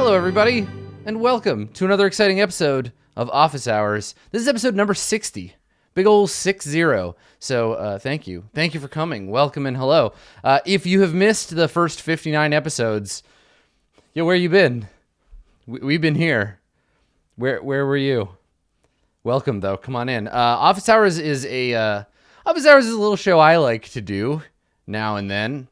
Hello, everybody, and welcome to another exciting episode of Office Hours. This is episode number 60. Big ol' 60. So thank you. Thank you for coming. Welcome and hello. If you have missed the first 59 episodes, where you been? We've been here. Where were you? Welcome, though. Come on in. Office Hours is a little show I like to do now and then,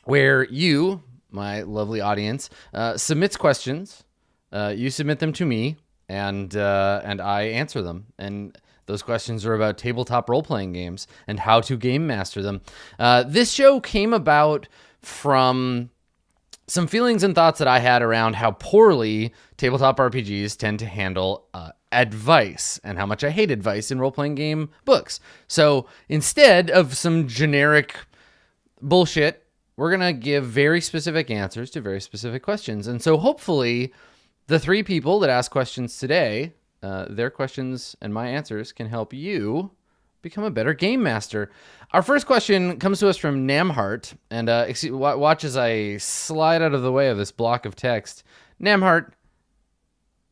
where you, my lovely audience, submits questions. You submit them to me, and I answer them. And those questions are about tabletop role-playing games and how to game master them. This show came about from some feelings and thoughts that I had around how poorly tabletop RPGs tend to handle advice and how much I hate advice in role-playing game books. So instead of some generic bullshit, we're going to give very specific answers to very specific questions. And so hopefully the three people that ask questions today, their questions and my answers can help you become a better game master. Our first question comes to us from Namhart, and watch as I slide out of the way of this block of text. Namhart,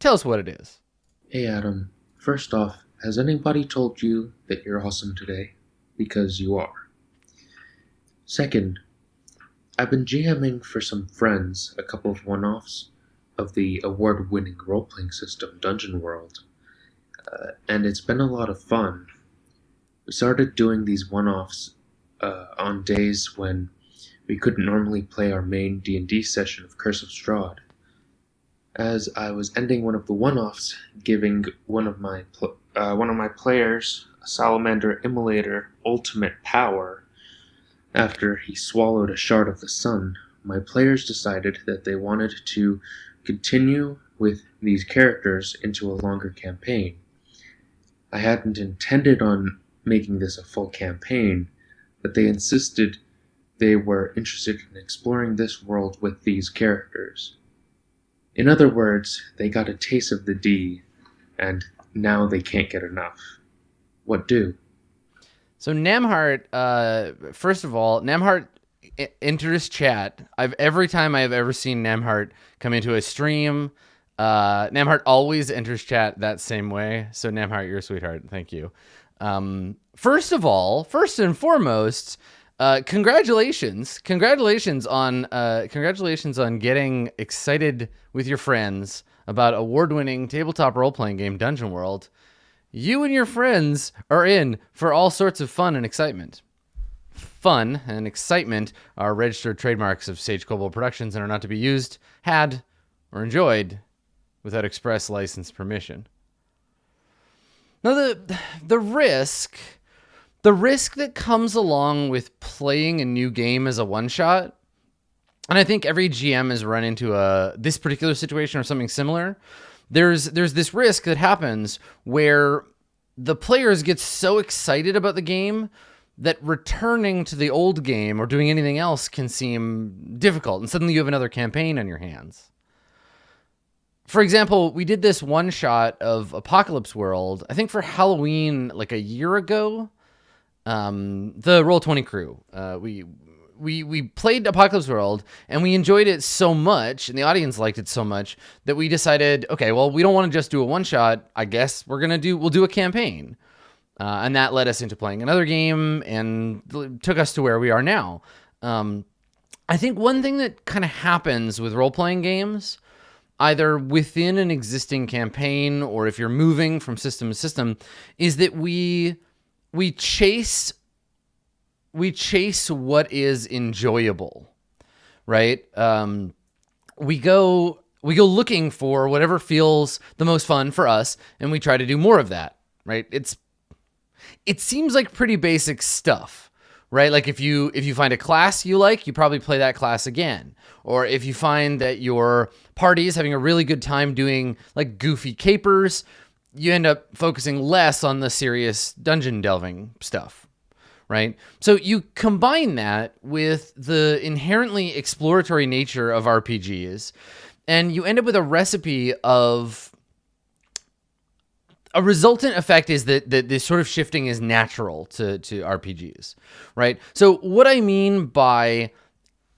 tell us what it is. Hey Adam, first off, has anybody told you that you're awesome today? Because you are. Second, I've been GMing for some friends a couple of one-offs of the award-winning role-playing system Dungeon World, and it's been a lot of fun. We started doing these one-offs on days when we couldn't normally play our main D&D session of Curse of Strahd. As I was ending one of the one-offs, giving one of my players a Salamander Immolator ultimate power after he swallowed a shard of the sun, my players decided that they wanted to continue with these characters into a longer campaign. I hadn't intended on making this a full campaign, but they insisted they were interested in exploring this world with these characters. In other words, they got a taste of the D, and now they can't get enough. What do? So Namhart, first of all, Namhart enters chat. Every time I have ever seen Namhart come into a stream, Namhart always enters chat that same way. So Namhart, you're a sweetheart. Thank you. First and foremost, congratulations on getting excited with your friends about award-winning tabletop role-playing game Dungeon World. You and your friends are in for all sorts of fun and excitement. Fun and excitement are registered trademarks of Sage Kobold Productions and are not to be used, had, or enjoyed without express license permission. Now, the risk that comes along with playing a new game as a one-shot, and I think every GM has run into this particular situation or something similar. There's this risk that happens where the players get so excited about the game that returning to the old game or doing anything else can seem difficult, and suddenly you have another campaign on your hands. For example, we did this one shot of Apocalypse World, I think for Halloween like a year ago. The Roll20 crew, we played Apocalypse World and we enjoyed it so much, and the audience liked it so much that we decided, okay, well, we don't want to just do a one shot. I guess we'll do a campaign. And that led us into playing another game and took us to where we are now. I think one thing that kind of happens with role-playing games, either within an existing campaign or if you're moving from system to system, is that we chase what is enjoyable, right? We go looking for whatever feels the most fun for us, and we try to do more of that, right? It seems like pretty basic stuff, right? Like if you find a class you like, you probably play that class again. Or if you find that your party is having a really good time doing like goofy capers, you end up focusing less on the serious dungeon delving stuff, right? So you combine that with the inherently exploratory nature of RPGs, and you end up with a recipe of a resultant effect is that this sort of shifting is natural to RPGs, right? So what I mean by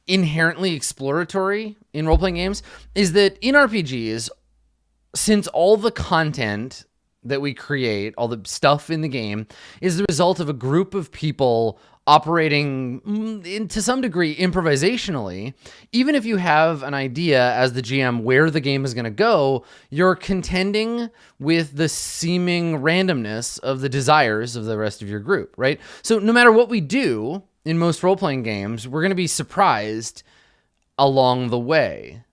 inherently exploratory in role-playing games is that in RPGs, since all the content that we create, all the stuff in the game, is the result of a group of people operating to some degree improvisationally, even if you have an idea as the GM where the game is going to go, you're contending with the seeming randomness of the desires of the rest of your group, right? So no matter what we do in most role-playing games, we're going to be surprised along the way.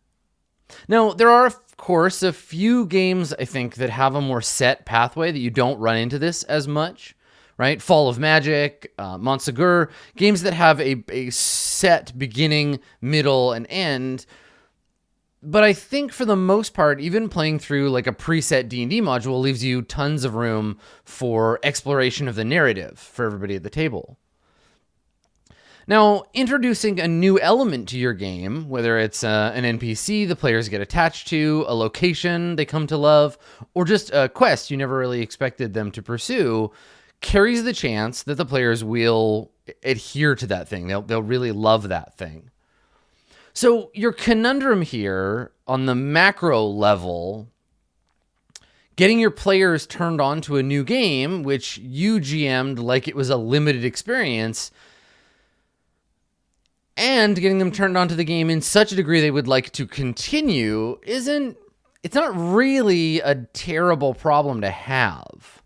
Now, there are, of course, a few games, I think, that have a more set pathway that you don't run into this as much, right? Fall of Magic, Montsegur, games that have a set beginning, middle, and end. But I think for the most part, even playing through like a preset D&D module leaves you tons of room for exploration of the narrative for everybody at the table. Now, introducing a new element to your game, whether it's an NPC the players get attached to, a location they come to love, or just a quest you never really expected them to pursue, carries the chance that the players will adhere to that thing. They'll really love that thing. So your conundrum here on the macro level, getting your players turned on to a new game, which you GM'd like it was a limited experience, and getting them turned on to the game in such a degree they would like to continue it's not really a terrible problem to have,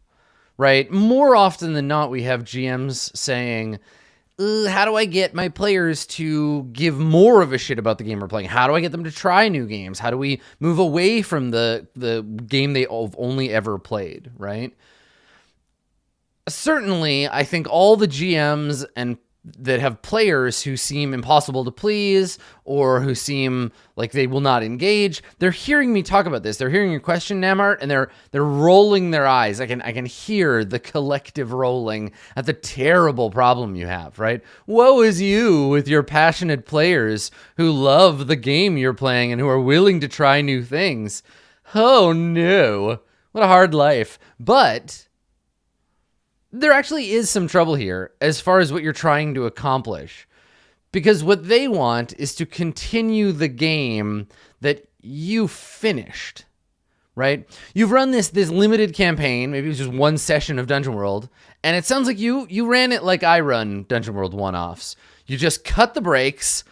right? More often than not, we have GMs saying, how do I get my players to give more of a shit about the game we're playing? How do I get them to try new games? How do we move away from the game they've only ever played, right? Certainly, I think all the GMs and that have players who seem impossible to please or who seem like they will not engage, they're hearing me talk about this. They're hearing your question, Namart, and they're rolling their eyes. I can hear the collective rolling at the terrible problem you have, right? Woe is you with your passionate players who love the game you're playing and who are willing to try new things. Oh no, what a hard life. But there actually is some trouble here as far as what you're trying to accomplish, because what they want is to continue the game that you finished, right? You've run this limited campaign, maybe it was just one session of Dungeon World, and it sounds like you ran it like I run Dungeon World one-offs. You just cut the brakes,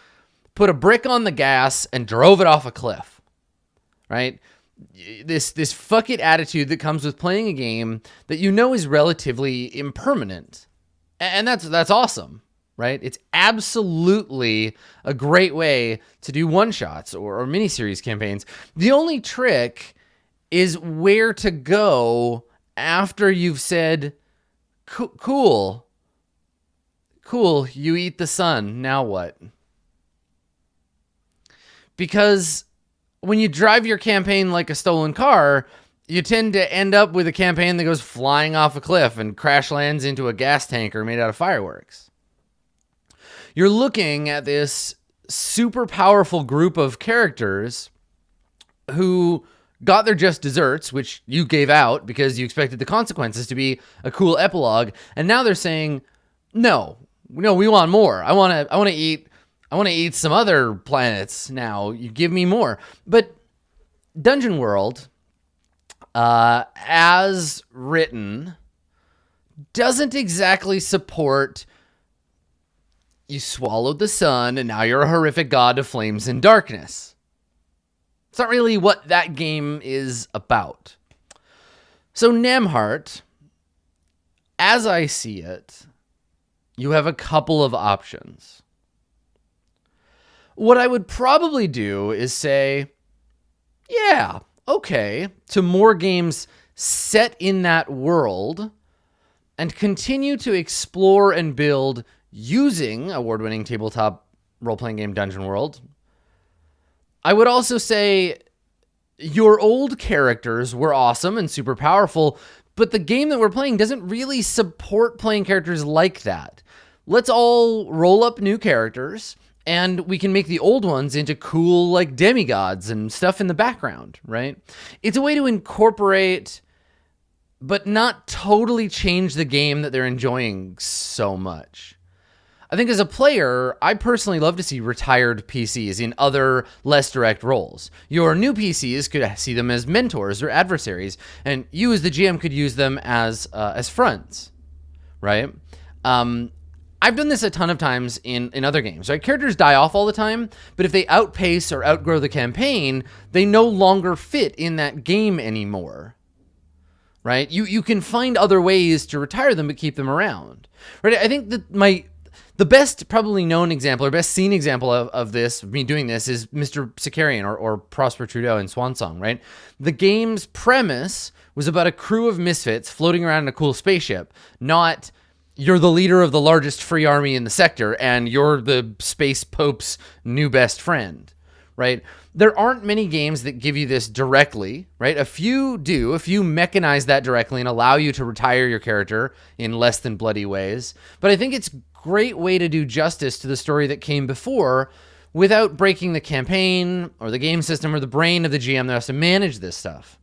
put a brick on the gas, and drove it off a cliff, right? This fuck it attitude that comes with playing a game that you know is relatively impermanent. And that's awesome, right? It's absolutely a great way to do one-shots or miniseries campaigns. The only trick is where to go after you've said, cool, you eat the sun, now what? Because when you drive your campaign like a stolen car, you tend to end up with a campaign that goes flying off a cliff and crash lands into a gas tanker made out of fireworks. You're looking at this super powerful group of characters who got their just desserts, which you gave out because you expected the consequences to be a cool epilogue, and now they're saying, no, we want more. I want to eat some other planets now. You give me more. But Dungeon World, as written, doesn't exactly support you swallowed the sun and now you're a horrific god of flames and darkness. It's not really what that game is about. So Namhart, as I see it, you have a couple of options. What I would probably do is say, yeah, okay, to more games set in that world and continue to explore and build using award-winning tabletop role-playing game Dungeon World. I would also say your old characters were awesome and super powerful, but the game that we're playing doesn't really support playing characters like that. Let's all roll up new characters, and we can make the old ones into cool, like, demigods and stuff in the background, right? It's a way to incorporate, but not totally change the game that they're enjoying so much. I think as a player, I personally love to see retired PCs in other less direct roles. Your new PCs could see them as mentors or adversaries, and you as the GM could use them as friends, right? I've done this a ton of times in other games, right? Characters die off all the time, but if they outpace or outgrow the campaign, they no longer fit in that game anymore, right? You can find other ways to retire them but keep them around, right? I think that the best probably known example or best seen example of this, me doing this, is Mr. Sicarian or Prosper Trudeau in Swansong, right? The game's premise was about a crew of misfits floating around in a cool spaceship, not you're the leader of the largest free army in the sector and you're the space pope's new best friend, right? There aren't many games that give you this directly, right? A few do. A few mechanize that directly and allow you to retire your character in less than bloody ways. But I think it's a great way to do justice to the story that came before without breaking the campaign or the game system or the brain of the GM that has to manage this stuff.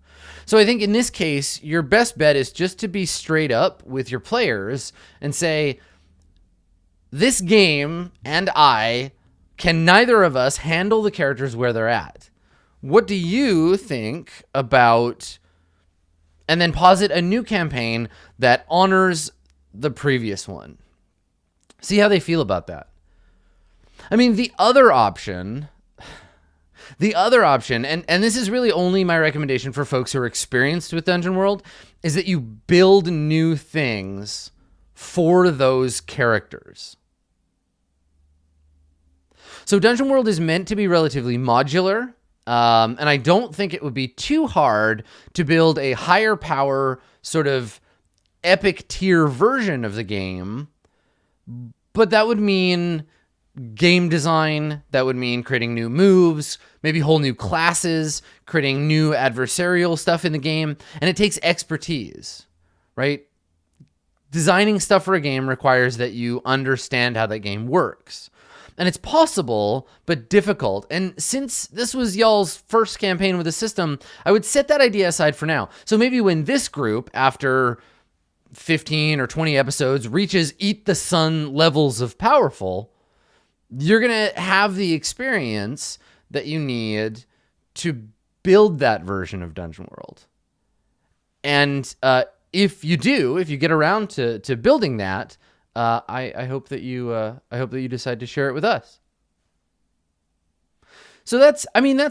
So I think in this case, your best bet is just to be straight up with your players and say, this game and I can neither of us handle the characters where they're at. What do you think about, and then posit a new campaign that honors the previous one. See how they feel about that. I mean, the other option, and this is really only my recommendation for folks who are experienced with Dungeon World, is that you build new things for those characters. So Dungeon World is meant to be relatively modular, and I don't think it would be too hard to build a higher power, sort of epic tier version of the game, but that would mean game design, that would mean creating new moves, maybe whole new classes, creating new adversarial stuff in the game, and it takes expertise, right? Designing stuff for a game requires that you understand how that game works. And it's possible, but difficult. And since this was y'all's first campaign with the system, I would set that idea aside for now. So maybe when this group, after 15 or 20 episodes, reaches Eat the Sun levels of powerful, you're going to have the experience that you need to build that version of Dungeon World. And if you get around to building that, I hope that you decide to share it with us. So that's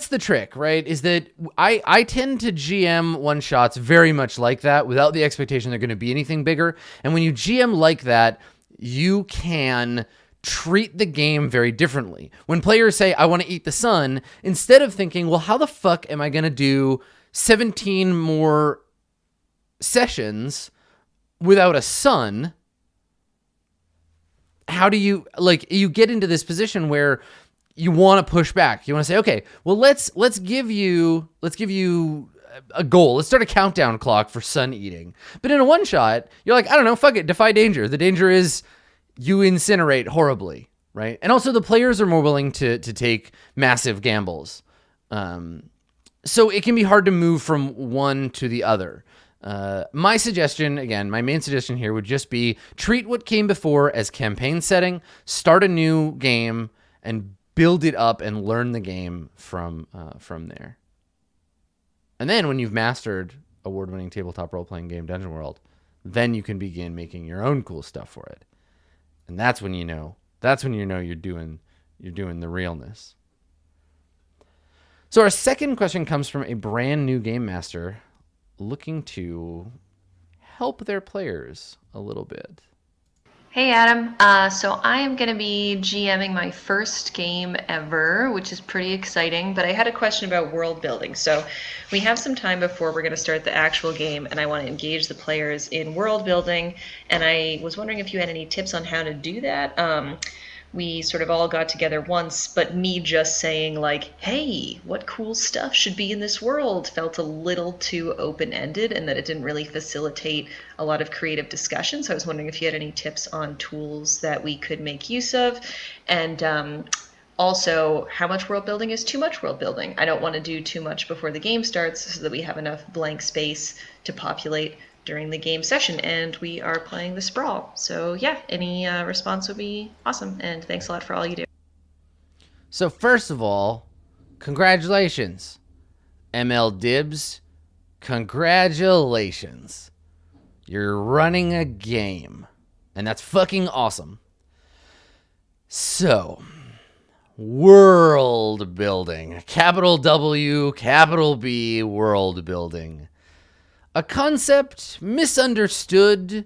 the trick, right? Is that I tend to GM one-shots very much like that, without the expectation they're going to be anything bigger. And when you GM like that, you can treat the game very differently. When players say, I want to eat the sun, instead of thinking, well, how the fuck am I going to do 17 more sessions without a sun? How do you, you get into this position where you want to push back. You want to say, okay, well, let's give you a goal. Let's start a countdown clock for sun eating. But in a one shot, you're like, I don't know, fuck it, defy danger. The danger is you incinerate horribly, right? And also the players are more willing to take massive gambles. So it can be hard to move from one to the other. My suggestion, again, my main suggestion here would just be treat what came before as campaign setting, start a new game, and build it up and learn the game from there. And then when you've mastered award-winning tabletop role-playing game Dungeon World, then you can begin making your own cool stuff for it. And that's when you know you're doing the realness. So our second question comes from a brand new game master looking to help their players a little bit. Hey Adam, so I am going to be GMing my first game ever, which is pretty exciting, but I had a question about world building. So we have some time before we're going to start the actual game, and I want to engage the players in world building, and I was wondering if you had any tips on how to do that. We sort of all got together once, but me just saying like, hey, what cool stuff should be in this world felt a little too open-ended, and that it didn't really facilitate a lot of creative discussion. So I was wondering if you had any tips on tools that we could make use of, and also how much world building is too much world building. I don't want to do too much before the game starts so that we have enough blank space to populate during the game session, and we are playing the Sprawl. So yeah, any response would be awesome, and thanks a lot for all you do. So first of all, congratulations, ML Dibs. Congratulations. You're running a game, and that's fucking awesome. So, world building. Capital W, capital B, world building. A concept misunderstood,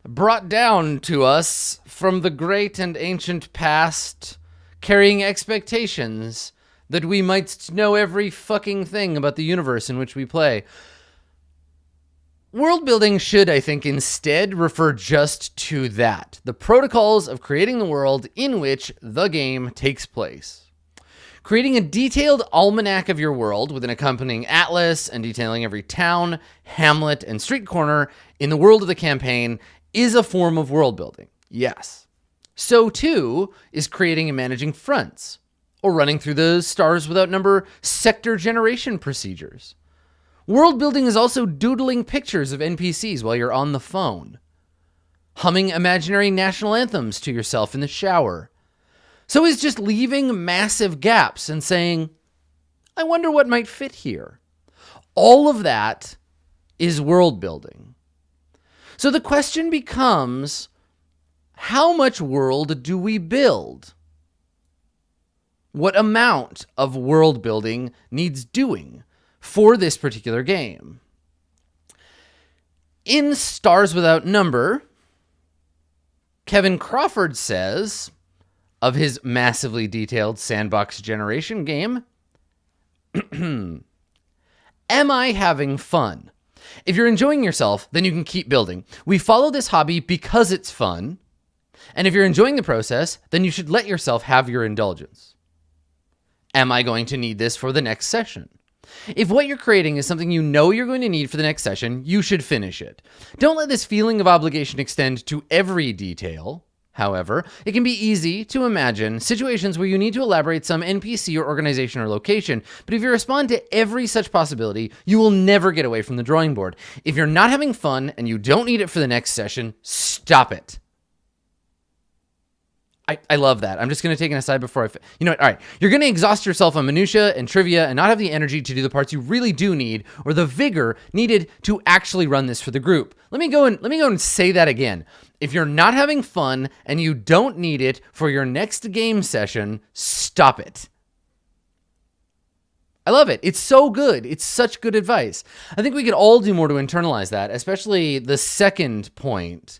brought down to us from the great and ancient past, carrying expectations that we might know every fucking thing about the universe in which we play. World building should, I think, instead refer just to that, the protocols of creating the world in which the game takes place. Creating a detailed almanac of your world with an accompanying atlas and detailing every town, hamlet, and street corner in the world of the campaign is a form of world building. Yes. So too is creating and managing fronts, or running through the stars without number sector generation procedures. World building is also doodling pictures of NPCs while you're on the phone, humming imaginary national anthems to yourself in the shower. So is just leaving massive gaps and saying, I wonder what might fit here. All of that is world building. So the question becomes, how much world do we build? What amount of world building needs doing for this particular game? In Stars Without Number, Kevin Crawford says of his massively detailed sandbox generation game, am I having fun? If you're enjoying yourself, then you can keep building. We follow this hobby because it's fun, and if you're enjoying the process, then you should let yourself have your indulgence. Am I going to need this for the next session? If what you're creating is something you know you're going to need for the next session, you should finish it. Don't let this feeling of obligation extend to every detail. However, it can be easy to imagine situations where you need to elaborate some NPC or organization or location, but if you respond to every such possibility, you will never get away from the drawing board. If you're not having fun and you don't need it for the next session, stop it. I love that. I'm just going to take an aside before you know what? All right. You're going to exhaust yourself on minutia and trivia and not have the energy to do the parts you really do need or the vigor needed to actually run this for the group. Let me go and say that again. If you're not having fun and you don't need it for your next game session, stop it. I love it. It's so good. It's such good advice. I think we could all do more to internalize that, especially the second point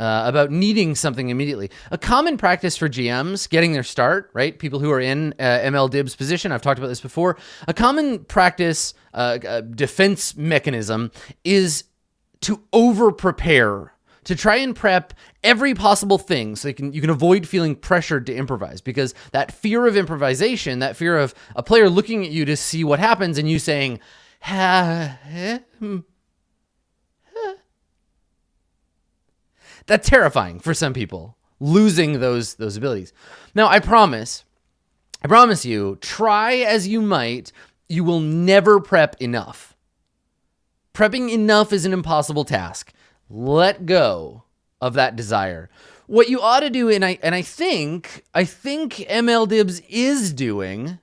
about needing something immediately. A common practice for GMs getting their start, right? People who are in ML Dib's position, I've talked about this before. A common practice, defense mechanism is to over-prepare, to try and prep every possible thing so you can avoid feeling pressured to improvise, because that fear of improvisation, that fear of a player looking at you to see what happens and you saying, that's terrifying for some people, losing those abilities. Now, I promise you, try as you might, you will never prep enough. Prepping enough is an impossible task. Let go of that desire. What you ought to do, and I think ML Dibs is doing,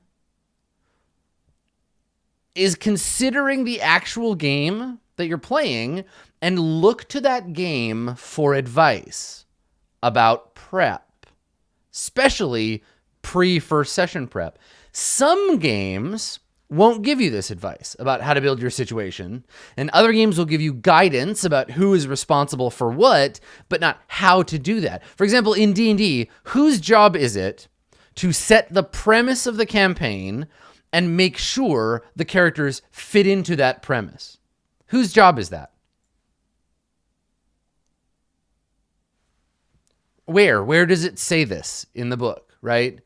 is considering the actual game that you're playing and look to that game for advice about prep, especially pre-first session prep. Some games won't give you this advice about how to build your situation, and other games will give you guidance about who is responsible for what, but not how to do that. For example, in D&D, whose job is it to set the premise of the campaign and make sure the characters fit into that premise? Whose job is that? Where does it say this in the book, right?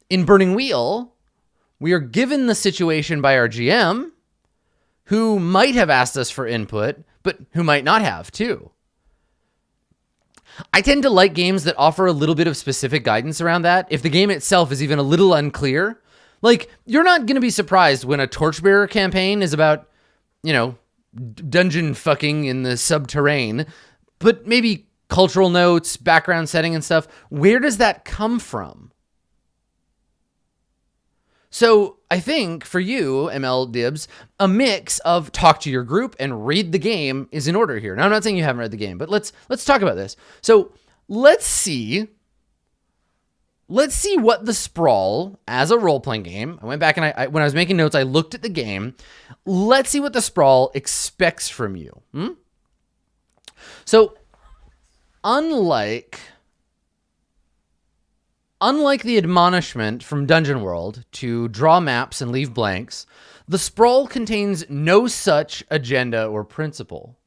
In Burning Wheel, we are given the situation by our GM, who might have asked us for input, but who might not have too. I tend to like games that offer a little bit of specific guidance around that, if the game itself is even a little unclear. Like, you're not going to be surprised when a Torchbearer campaign is about, dungeon fucking in the subterrane, but maybe cultural notes, background setting and stuff. Where does that come from? So I think for you, ML Dibs, a mix of talk to your group and read the game is in order here. Now, I'm not saying you haven't read the game, but let's talk about this. So let's see what the Sprawl as a role-playing game. I went back and I when I was making notes, I looked at the game. Let's see what the Sprawl expects from you. So unlike the admonishment from Dungeon World to draw maps and leave blanks, the Sprawl contains no such agenda or principle.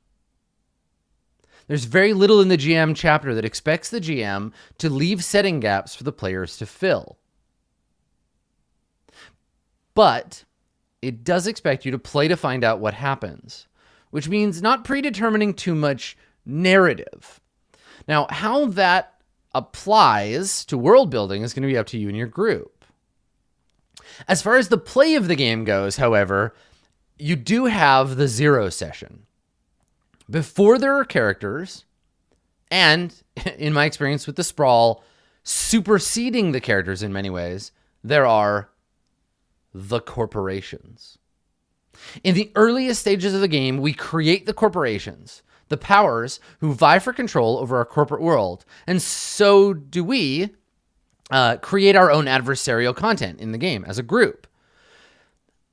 There's very little in the GM chapter that expects the GM to leave setting gaps for the players to fill. But it does expect you to play to find out what happens, which means not predetermining too much narrative. Now, how that applies to world building is going to be up to you and your group. As far as the play of the game goes, however, you do have the zero session. Before there are characters, and in my experience with the Sprawl, superseding the characters in many ways, there are the corporations. In the earliest stages of the game, we create the corporations, the powers who vie for control over our corporate world. And so do we create our own adversarial content in the game as a group.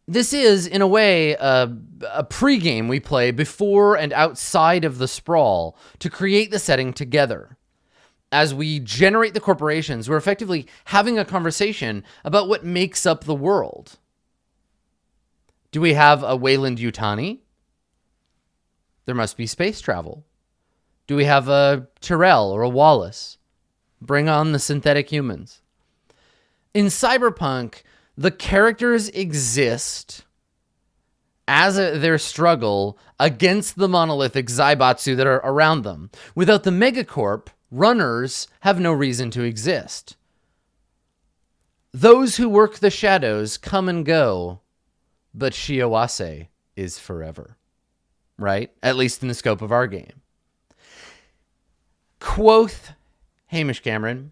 This is, in a way, a pre-game we play before and outside of the Sprawl to create the setting together. As we generate the corporations, we're effectively having a conversation about what makes up the world. Do we have a Wayland Yutani? There must be space travel. Do we have a Tyrell or a Wallace? Bring on the synthetic humans. In Cyberpunk, the characters exist as their struggle against the monolithic Zaibatsu that are around them. Without the megacorp, runners have no reason to exist. Those who work the shadows come and go, but Shiawase is forever. Right? At least in the scope of our game. Quoth Hamish Cameron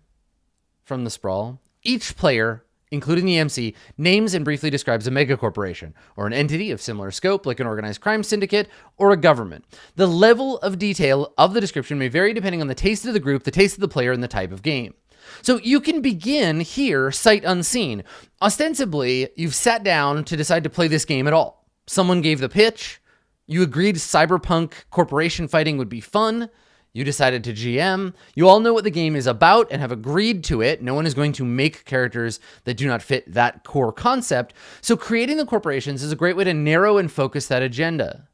from the Sprawl, each player, including the MC, names and briefly describes a megacorporation, or an entity of similar scope like an organized crime syndicate or a government. The level of detail of the description may vary depending on the taste of the group, the taste of the player, and the type of game. So you can begin here sight unseen. Ostensibly, you've sat down to decide to play this game at all. Someone gave the pitch. You agreed cyberpunk corporation fighting would be fun. You decided to GM. You all know what the game is about and have agreed to it. No one is going to make characters that do not fit that core concept. So creating the corporations is a great way to narrow and focus that agenda.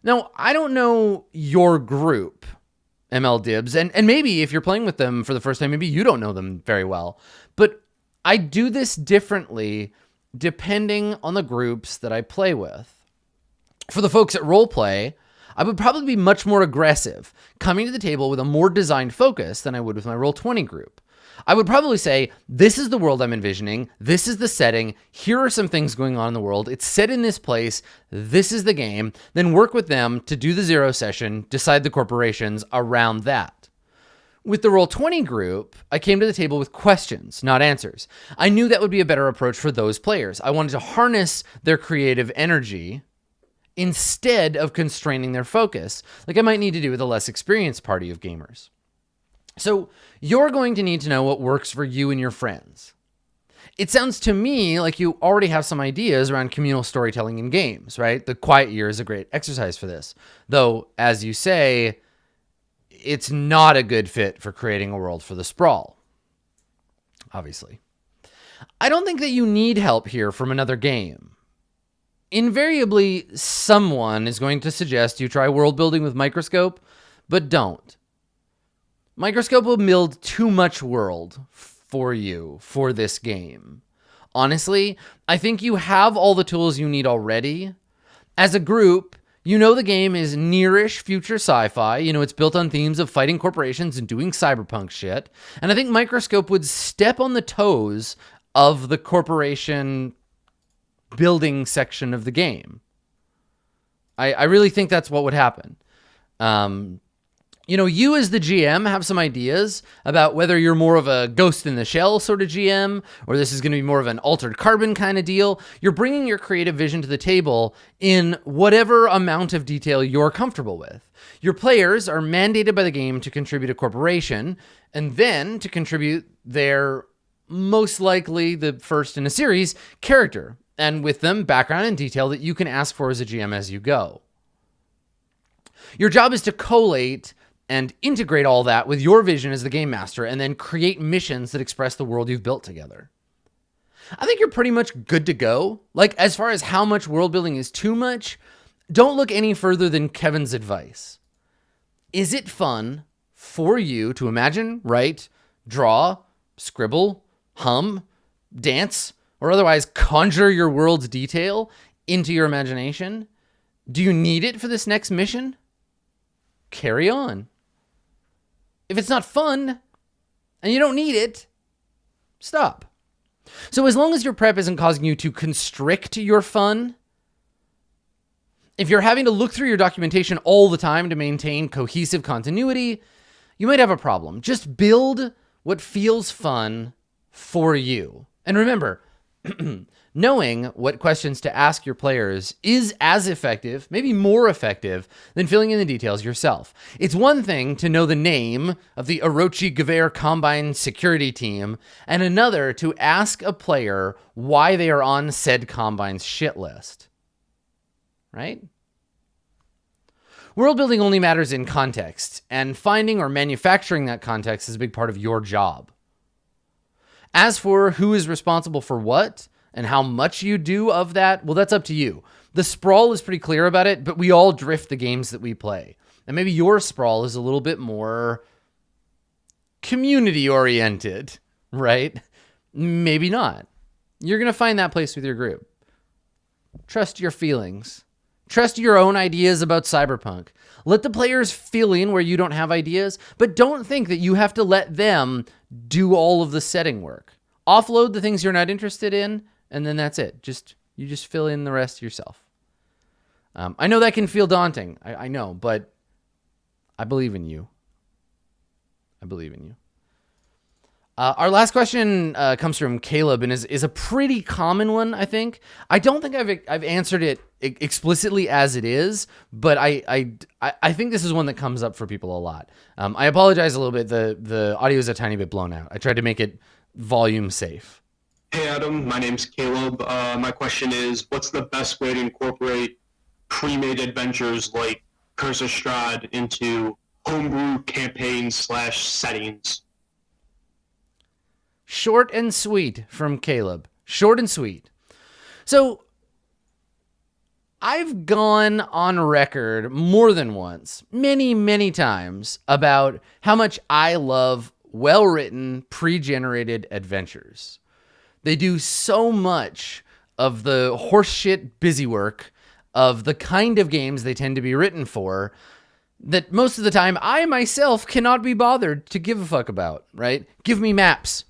Now, I don't know your group, ML Dibs, and maybe if you're playing with them for the first time, maybe you don't know them very well. But I do this differently depending on the groups that I play with. For the folks at Roleplay, I would probably be much more aggressive, coming to the table with a more designed focus than I would with my Roll20 group. I would probably say, this is the world I'm envisioning, this is the setting, here are some things going on in the world, it's set in this place, this is the game, then work with them to do the zero session, decide the corporations around that. With the Roll20 group, I came to the table with questions, not answers. I knew that would be a better approach for those players. I wanted to harness their creative energy instead of constraining their focus, like I might need to do with a less experienced party of gamers. So you're going to need to know what works for you and your friends. It sounds to me like you already have some ideas around communal storytelling in games, right? The Quiet Year is a great exercise for this. Though, as you say, it's not a good fit for creating a world for the Sprawl. Obviously. I don't think that you need help here from another game. Invariably, someone is going to suggest you try world building with Microscope, but don't. Microscope will build too much world for you for this game. Honestly, I think you have all the tools you need already. As a group, you know the game is nearish future sci-fi. You know it's built on themes of fighting corporations and doing cyberpunk shit. And I think Microscope would step on the toes of the corporation building section of the game. I really think that's what would happen. You as the GM have some ideas about whether you're more of a Ghost in the Shell sort of GM, or this is going to be more of an Altered Carbon kind of deal. You're bringing your creative vision to the table in whatever amount of detail you're comfortable with. Your players are mandated by the game to contribute a corporation, and then to contribute their, most likely the first in a series, character, and with them, background and detail that you can ask for as a GM as you go. Your job is to collate and integrate all that with your vision as the game master, and then create missions that express the world you've built together. I think you're pretty much good to go. Like, as far as how much world building is too much, don't look any further than Kevin's advice. Is it fun for you to imagine, write, draw, scribble, hum, dance, or otherwise conjure your world's detail into your imagination? Do you need it for this next mission? Carry on. If it's not fun and you don't need it, stop. So as long as your prep isn't causing you to constrict your fun, if you're having to look through your documentation all the time to maintain cohesive continuity, you might have a problem. Just build what feels fun for you. And remember, knowing what questions to ask your players is as effective, maybe more effective, than filling in the details yourself. It's one thing to know the name of the Orochi Gewehr Combine security team, and another to ask a player why they are on said Combine's shit list. Right? World building only matters in context, and finding or manufacturing that context is a big part of your job. As for who is responsible for what, and how much you do of that, well, that's up to you. The sprawl is pretty clear about it, but we all drift the games that we play. And maybe your sprawl is a little bit more community-oriented, right? Maybe not. You're going to find that place with your group. Trust your feelings. Trust your own ideas about cyberpunk. Let the players fill in where you don't have ideas, but don't think that you have to let them do all of the setting work. Offload the things you're not interested in, and then that's it. You just fill in the rest yourself. I know that can feel daunting. I know, but I believe in you. I believe in you. Our last question comes from Caleb and is a pretty common one, I think. I don't think I've answered it explicitly as it is, but I think this is one that comes up for people a lot. I apologize a little bit. The audio is a tiny bit blown out. I tried to make it volume safe. Hey Adam, my name's Caleb. My question is, what's the best way to incorporate pre-made adventures like Curse of Strahd into homebrew campaigns / settings? Short and sweet from Caleb. Short and sweet. So I've gone on record more than once, many, many times, about how much I love well-written, pre-generated adventures. They do so much of the horseshit busy work of the kind of games they tend to be written for that most of the time I myself cannot be bothered to give a fuck about, right? Give me maps.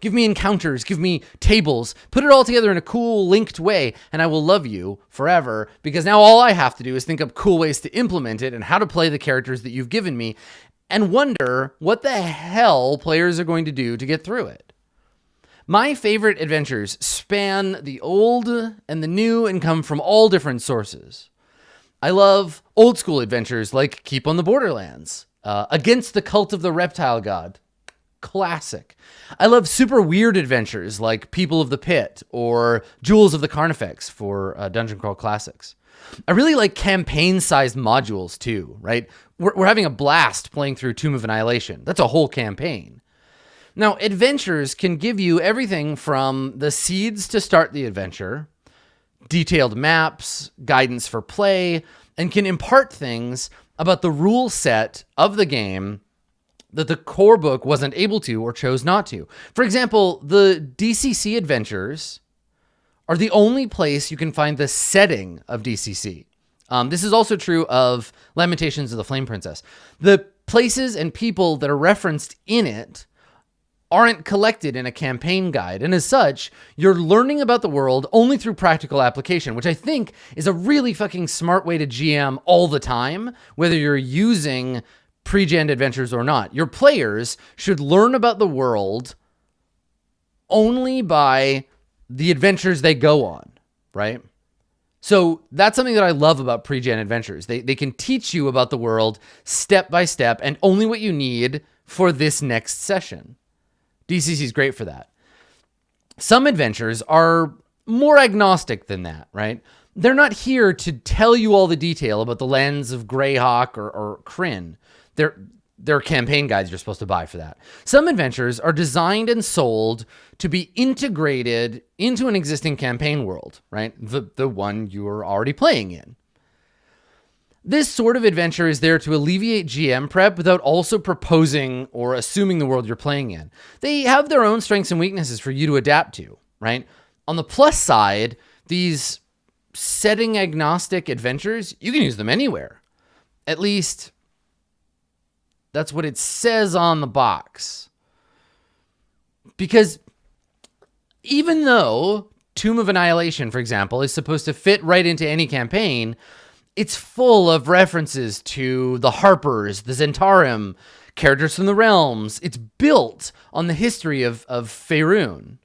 Give me encounters, give me tables, put it all together in a cool linked way, and I will love you forever, because now all I have to do is think up cool ways to implement it and how to play the characters that you've given me, and wonder what the hell players are going to do to get through it. My favorite adventures span the old and the new and come from all different sources. I love old school adventures like Keep on the Borderlands, Against the Cult of the Reptile God. Classic. I love super weird adventures like People of the Pit or Jewels of the Carnifex for Dungeon Crawl Classics. I really like campaign-sized modules too, right? We're having a blast playing through Tomb of Annihilation. That's a whole campaign. Now, adventures can give you everything from the seeds to start the adventure, detailed maps, guidance for play, and can impart things about the rule set of the game that the core book wasn't able to or chose not to. For example, the DCC adventures are the only place you can find the setting of DCC. This is also true of Lamentations of the Flame Princess. The places and people that are referenced in it aren't collected in a campaign guide. And as such, you're learning about the world only through practical application, which I think is a really fucking smart way to GM all the time, whether you're using pre-gen adventures or not. Your players should learn about the world only by the adventures they go on, right? So that's something that I love about pre-gen adventures. They can teach you about the world step by step and only what you need for this next session. DCC is great for that. Some adventures are more agnostic than that, right? They're not here to tell you all the detail about the lands of Greyhawk or Kryn. They're campaign guides you're supposed to buy for that. Some adventures are designed and sold to be integrated into an existing campaign world, right? The one you're already playing in. This sort of adventure is there to alleviate GM prep without also proposing or assuming the world you're playing in. They have their own strengths and weaknesses for you to adapt to, right? On the plus side, these setting agnostic adventures, you can use them anywhere. At least that's what it says on the box. Because even though Tomb of Annihilation, for example, is supposed to fit right into any campaign, it's full of references to the Harpers, the Zentarim, characters from the realms. It's built on the history of Faerun.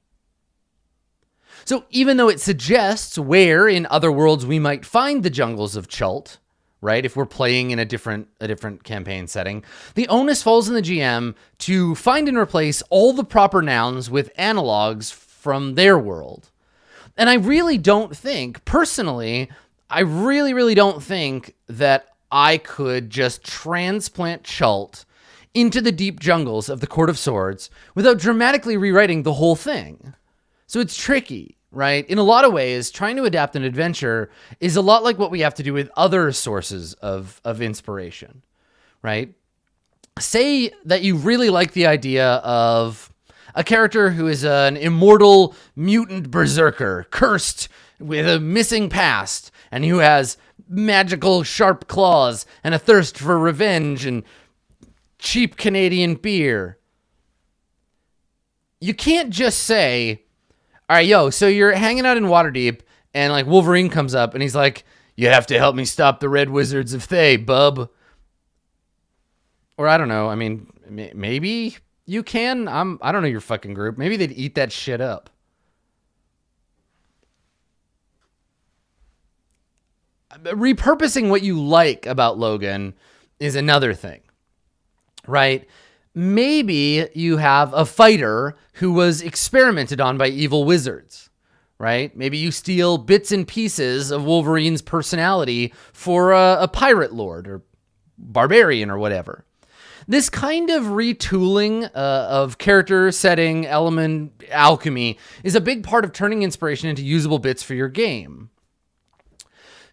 So even though it suggests where in other worlds we might find the jungles of Chult, right? If we're playing in a different campaign setting, the onus falls on the GM to find and replace all the proper nouns with analogs from their world. And I really don't think, personally, I really don't think that I could just transplant Chult into the deep jungles of the Court of Swords without dramatically rewriting the whole thing. So it's tricky, right? In a lot of ways, trying to adapt an adventure is a lot like what we have to do with other sources of inspiration, right? Say that you really like the idea of a character who is an immortal mutant berserker, cursed with a missing past, and who has magical sharp claws and a thirst for revenge and cheap Canadian beer. You can't just say, all right, yo, so you're hanging out in Waterdeep, and like Wolverine comes up, and he's like, you have to help me stop the Red Wizards of Thay, bub. Or I don't know, I mean, maybe you can. I don't know your fucking group. Maybe they'd eat that shit up. Repurposing what you like about Logan is another thing, right? Maybe you have a fighter who was experimented on by evil wizards, right? Maybe you steal bits and pieces of Wolverine's personality for a pirate lord or barbarian or whatever. This kind of retooling of character, setting, element, alchemy is a big part of turning inspiration into usable bits for your game.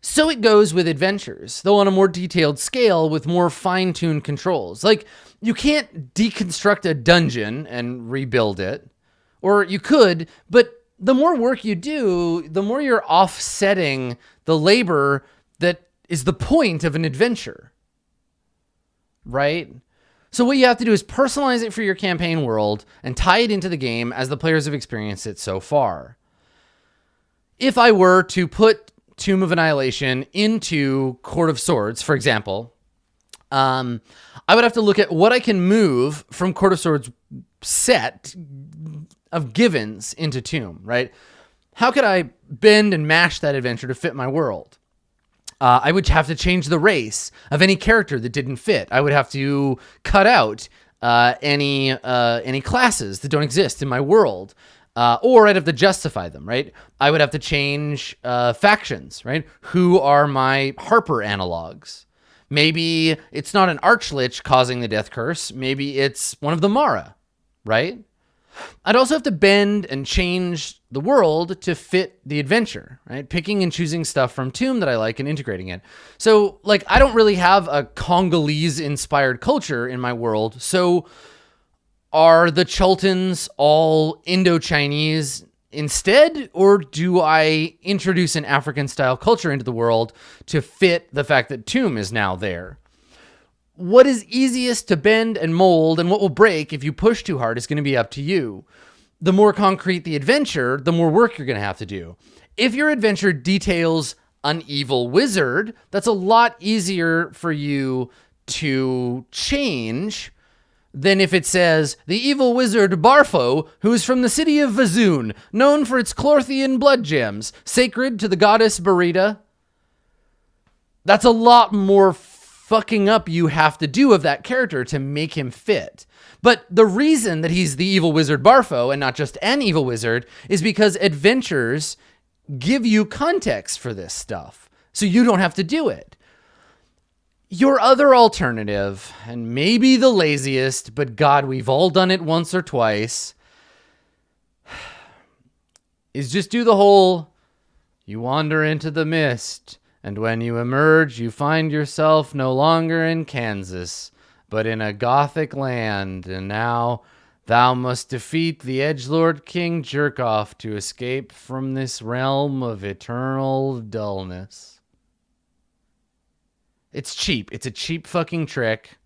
So it goes with adventures, though on a more detailed scale with more fine-tuned controls. Like, you can't deconstruct a dungeon and rebuild it. Or you could, but the more work you do, the more you're offsetting the labor that is the point of an adventure. Right? So what you have to do is personalize it for your campaign world and tie it into the game as the players have experienced it so far. If I were to put Tomb of Annihilation into Court of Swords, for example, I would have to look at what I can move from Court of Swords set of givens into Tomb, right? How could I bend and mash that adventure to fit my world? I would have to change the race of any character that didn't fit. I would have to cut out any classes that don't exist in my world. Or I'd have to justify them, right? I would have to change factions, right? Who are my Harper analogs? Maybe it's not an Archlich causing the death curse. Maybe it's one of the Mara, right? I'd also have to bend and change the world to fit the adventure, right? Picking and choosing stuff from Tomb that I like and integrating it. So, like, I don't really have a Congolese-inspired culture in my world, so are the Chultans all Indo-Chinese instead, or do I introduce an African-style culture into the world to fit the fact that Tomb is now there? what is easiest to bend and mold and what will break if you push too hard is going to be up to you. The more concrete the adventure, the more work you're going to have to do. If your adventure details an evil wizard, that's a lot easier for you to change than if it says, the evil wizard Barfo, who is from the city of Vazoon, known for its Clorthian blood gems, sacred to the goddess Barita. That's a lot more fucking up you have to do of that character to make him fit. But the reason that he's the evil wizard Barfo and not just an evil wizard is because adventures give you context for this stuff, so you don't have to do it. Your other alternative, and maybe the laziest, but God, we've all done it once or twice, is just do the whole, you wander into the mist, and when you emerge, you find yourself no longer in Kansas, but in a Gothic land, and now thou must defeat the edgelord King Jerkoff to escape from this realm of eternal dullness. It's cheap. It's a cheap fucking trick.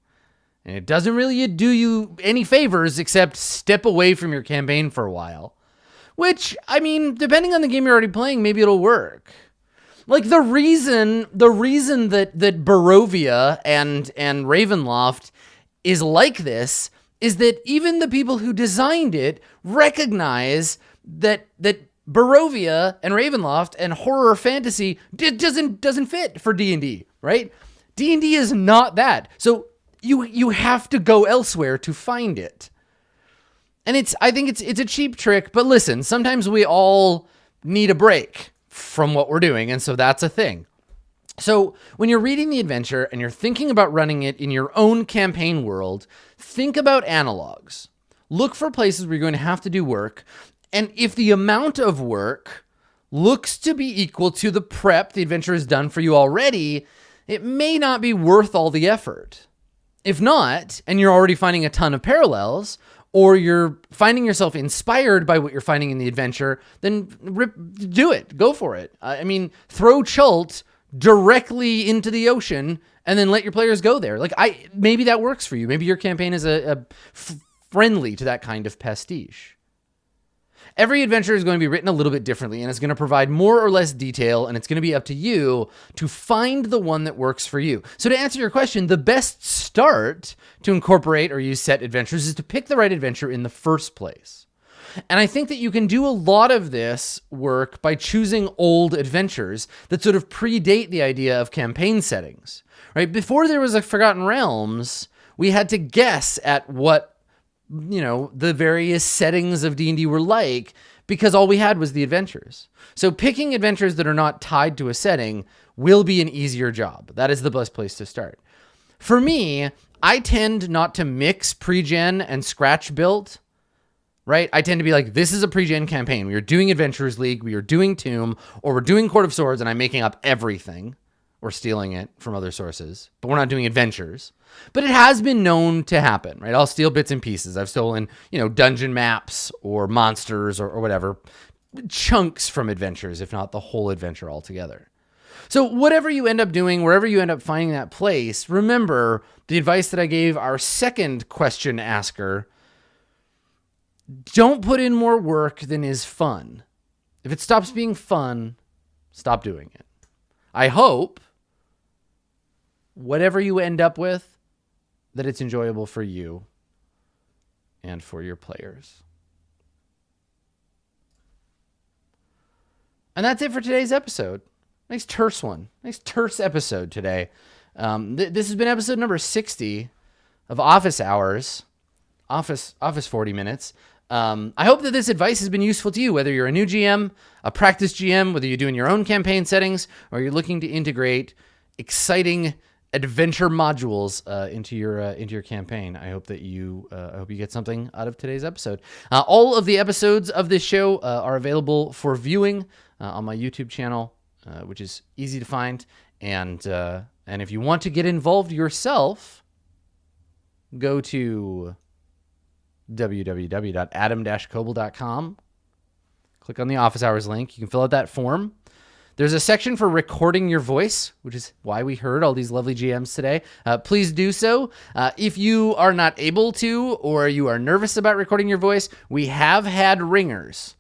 And it doesn't really do you any favors except step away from your campaign for a while. Which, I mean, depending on the game you're already playing, maybe it'll work. Like the reason that Barovia and Ravenloft is like this is that even the people who designed it recognize that Barovia and Ravenloft and horror fantasy doesn't fit for D&D, right? D&D is not that. So you have to go elsewhere to find it. And I think it's a cheap trick, but listen, sometimes we all need a break from what we're doing, and so that's a thing. So when you're reading the adventure and you're thinking about running it in your own campaign world, think about analogs. Look for places where you're going to have to do work, and if the amount of work looks to be equal to the prep the adventure has done for you already, it may not be worth all the effort. If not, and you're already finding a ton of parallels, or you're finding yourself inspired by what you're finding in the adventure, then do it. Go for it. I mean, throw Chult directly into the ocean and then let your players go there. Like, maybe that works for you. Maybe your campaign is friendly to that kind of pastiche. Every adventure is going to be written a little bit differently, and it's going to provide more or less detail, and it's going to be up to you to find the one that works for you. So to answer your question, the best start to incorporate or use set adventures is to pick the right adventure in the first place. And I think that you can do a lot of this work by choosing old adventures that sort of predate the idea of campaign settings, right? Before there was a Forgotten Realms, we had to guess at what the various settings of D&D were like because all we had was the adventures. So picking adventures that are not tied to a setting will be an easier job. That is the best place to start. For me, I tend not to mix pre-gen and scratch built, right? I tend to be like, this is a pre-gen campaign. We are doing Adventurers League, we are doing Tomb, or we're doing Court of Swords, and I'm making up everything or stealing it from other sources, but we're not doing adventures. But it has been known to happen, right? I'll steal bits and pieces. I've stolen, dungeon maps or monsters or whatever, chunks from adventures, if not the whole adventure altogether. So whatever you end up doing, wherever you end up finding that place, remember the advice that I gave our second question asker. Don't put in more work than is fun. If it stops being fun, stop doing it. I hope whatever you end up with, that it's enjoyable for you and for your players. And that's it for today's episode. Nice terse one. Nice terse episode today. This has been episode number 60 of Office Hours. Office 40 minutes. I hope that this advice has been useful to you, whether you're a new GM, a practice GM, whether you're doing your own campaign settings, or you're looking to integrate exciting adventure modules into your campaign. I hope that you get something out of today's episode. All of the episodes of this show are available for viewing on my YouTube channel, which is easy to find. And if you want to get involved yourself, go to www.adam-koble.com. Click on the Office Hours link. You can fill out that form. There's a section for recording your voice, which is why we heard all these lovely GMs today. Please do so. If you are not able to, or you are nervous about recording your voice, we have had ringers.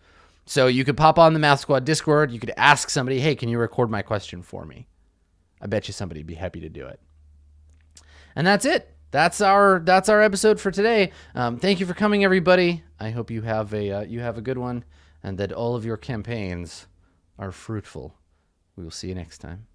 So you could pop on the Math Squad Discord. You could ask somebody, hey, can you record my question for me? I bet you somebody would be happy to do it. And that's it. That's our episode for today. Thank you for coming, everybody. I hope you have a good one, and that all of your campaigns are fruitful. We will see you next time.